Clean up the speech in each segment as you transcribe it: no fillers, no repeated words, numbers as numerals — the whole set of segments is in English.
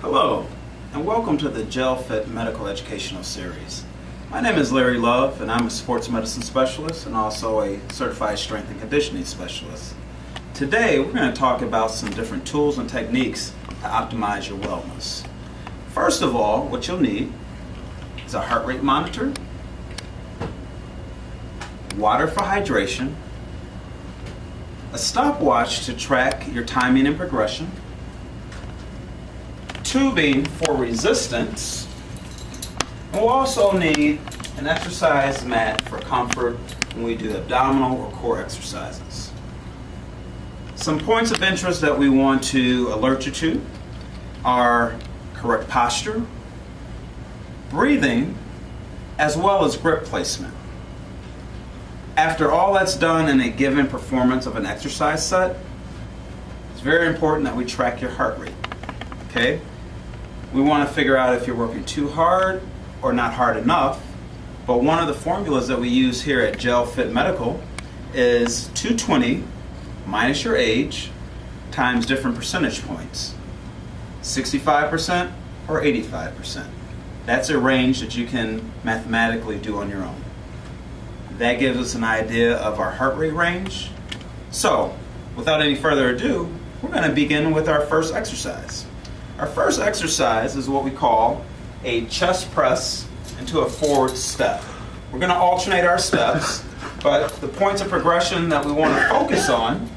Hello, and welcome to the Gel Fit Medical Educational Series. My name is Larry Love, and I'm a sports medicine specialist and also a certified strength and conditioning specialist. Today, we're going to talk about some different tools and techniques to optimize your wellness. First of all, what you'll need is a heart rate monitor, water for hydration, a stopwatch to track your timing and progression, tubing for resistance, and we'll also need an exercise mat for comfort when we do abdominal or core exercises. Some points of interest that we want to alert you to are correct posture, breathing, as well as grip placement. After all that's done in a given performance of an exercise set, it's very important that we track your heart rate. Okay? We want to figure out if you're working too hard or not hard enough, but one of the formulas that we use here at Gel Fit Medical is 220 minus your age times different percentage points, 65% or 85%. That's a range that you can mathematically do on your own. That gives us an idea of our heart rate range. So, without any further ado, we're going to begin with our first exercise. Our first exercise is what we call a chest press into a forward step. We're going to alternate our steps, but the points of progression that we want to focus on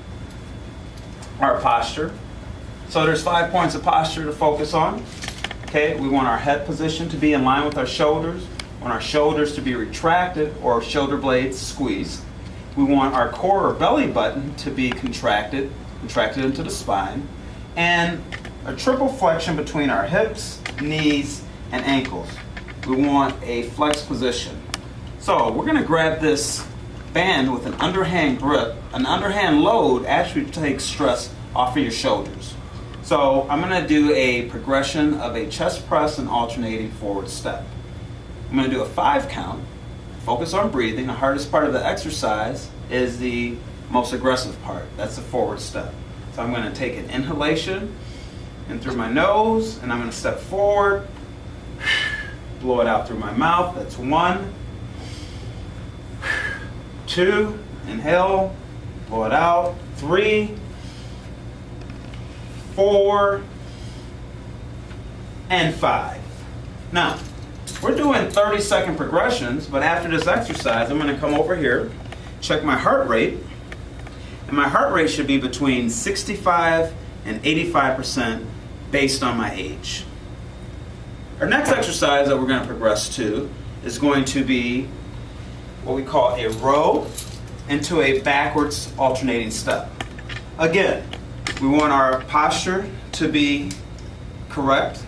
are posture. So there's 5 points of posture to focus on. Okay, we want our head position to be in line with our shoulders. We want our shoulders to be retracted or shoulder blades squeezed. We want our core or belly button to be contracted into the spine, and a triple flexion between our hips, knees, and ankles. We want a flex position. So we're going to grab this band with an underhand grip. An underhand load actually takes stress off of your shoulders. So I'm going to do a progression of a chest press and alternating forward step. I'm going to do a 5 count. Focus on breathing. The hardest part of the exercise is the most aggressive part. That's the forward step. So I'm going to take an inhalation in through my nose, and I'm going to step forward, blow it out through my mouth. That's 1, 2, inhale, blow it out, 3, 4, and 5. Now, we're doing 30-second progressions, but after this exercise, I'm going to come over here, check my heart rate, and my heart rate should be between 65 and 85% based on my age. Our next exercise that we're going to progress to is going to be what we call a row into a backwards alternating step. Again, we want our posture to be correct.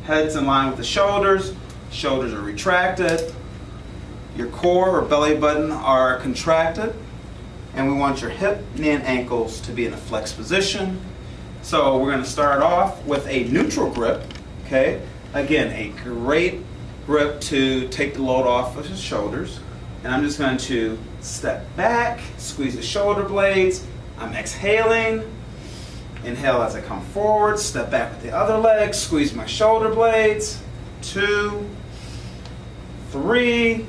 Head's in line with the shoulders. Shoulders are retracted. Your core or belly button are contracted. And we want your hip, knee, and ankles to be in a flex position. So we're going to start off with a neutral grip. Okay? Again, a great grip to take the load off of his shoulders. And I'm just going to step back, squeeze the shoulder blades. I'm exhaling. Inhale as I come forward, step back with the other leg, squeeze my shoulder blades. 2, 3,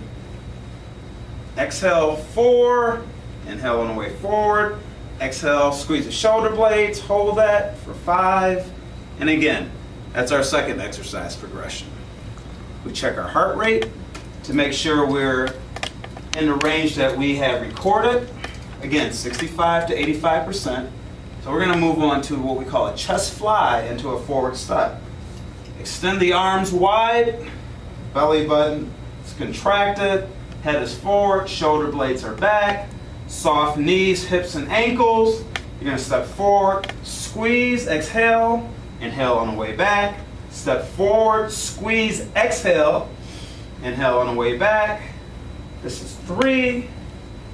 exhale 4, inhale on the way forward, exhale, squeeze the shoulder blades, hold that for 5, and again, that's our second exercise progression. We check our heart rate to make sure we're in the range that we have recorded. Again, 65 to 85%. So we're going to move on to what we call a chest fly into a forward step. Extend the arms wide, belly button is contracted, head is forward, shoulder blades are back, soft knees, hips, and ankles. You're going to step forward, squeeze, exhale, inhale on the way back, step forward, squeeze, exhale, inhale on the way back. This is 3,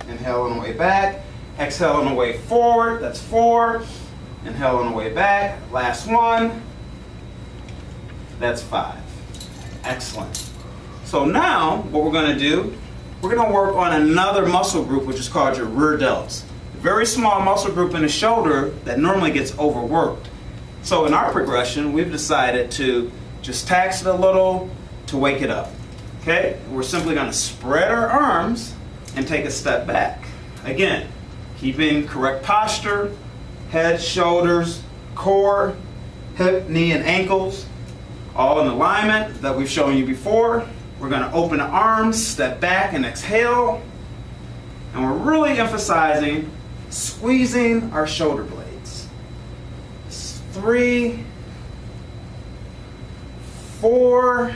inhale on the way back, exhale on the way forward, that's 4, inhale on the way back, last one, that's 5. Excellent. So now what we're going to do, we're going to work on another muscle group which is called your rear delts. A very small muscle group in the shoulder that normally gets overworked. So in our progression, we've decided to just tax it a little to wake it up. Okay? We're simply going to spread our arms and take a step back. Again, keeping correct posture, head, shoulders, core, hip, knee, and ankles, all in alignment that we've shown you before. We're going to open the arms, step back, and exhale. And we're really emphasizing squeezing our shoulder blades. 3, 4,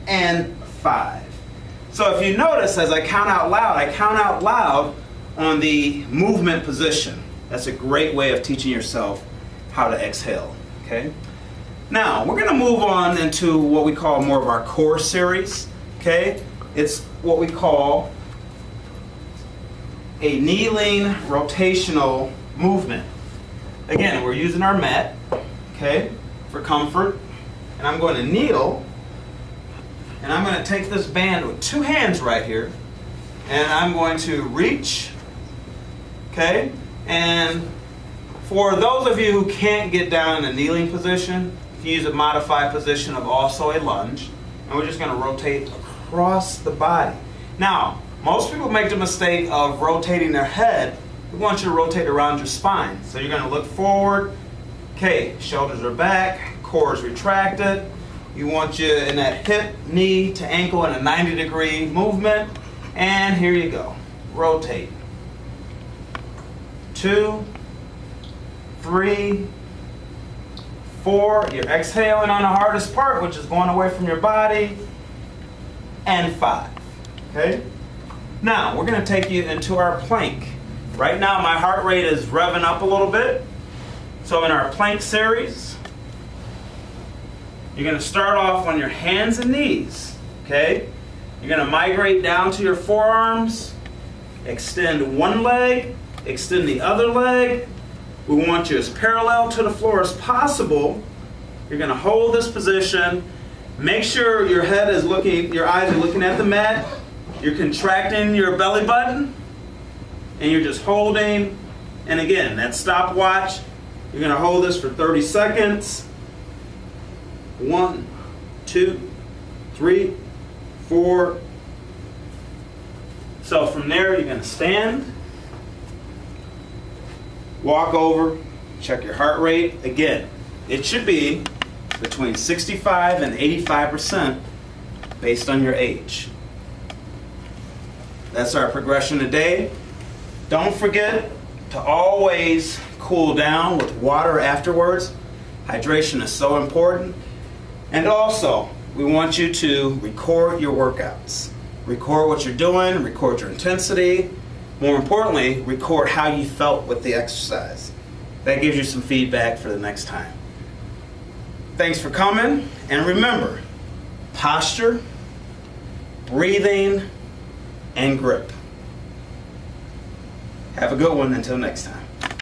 and 5. So if you notice, as I count out loud on the movement position. That's a great way of teaching yourself how to exhale. Okay? Now, we're going to move on into what we call more of our core series. Okay? It's what we call a kneeling rotational movement. Again, we're using our mat, okay, for comfort. And I'm going to kneel, and I'm going to take this band with 2 hands right here, and I'm going to reach, okay? And for those of you who can't get down in a kneeling position, you can use a modified position of also a lunge, and we're just going to rotate across the body. Now, most people make the mistake of rotating their head. We want you to rotate around your spine. So you're going to look forward. Okay, shoulders are back, core is retracted. You want you in that hip, knee to ankle in a 90-degree movement. And here you go. Rotate. 2, 3, 4. You're exhaling on the hardest part, which is going away from your body. And 5. Okay? Now, we're going to take you into our plank. Right now, my heart rate is revving up a little bit. So in our plank series, you're going to start off on your hands and knees. Okay? You're going to migrate down to your forearms. Extend one leg. Extend the other leg. We want you as parallel to the floor as possible. You're going to hold this position. Make sure your head is looking, your eyes are looking at the mat. You're contracting your belly button, and you're just holding. And again, that stopwatch, you're going to hold this for 30 seconds. 1, 2, 3, 4. So from there, you're going to stand, walk over, check your heart rate. Again, it should be between 65 and 85% based on your age. That's our progression today. Don't forget to always cool down with water afterwards. Hydration is so important. And also, we want you to record your workouts. Record what you're doing, record your intensity. More importantly, record how you felt with the exercise. That gives you some feedback for the next time. Thanks for coming, and remember, posture, breathing, and grip. Have a good one until next time.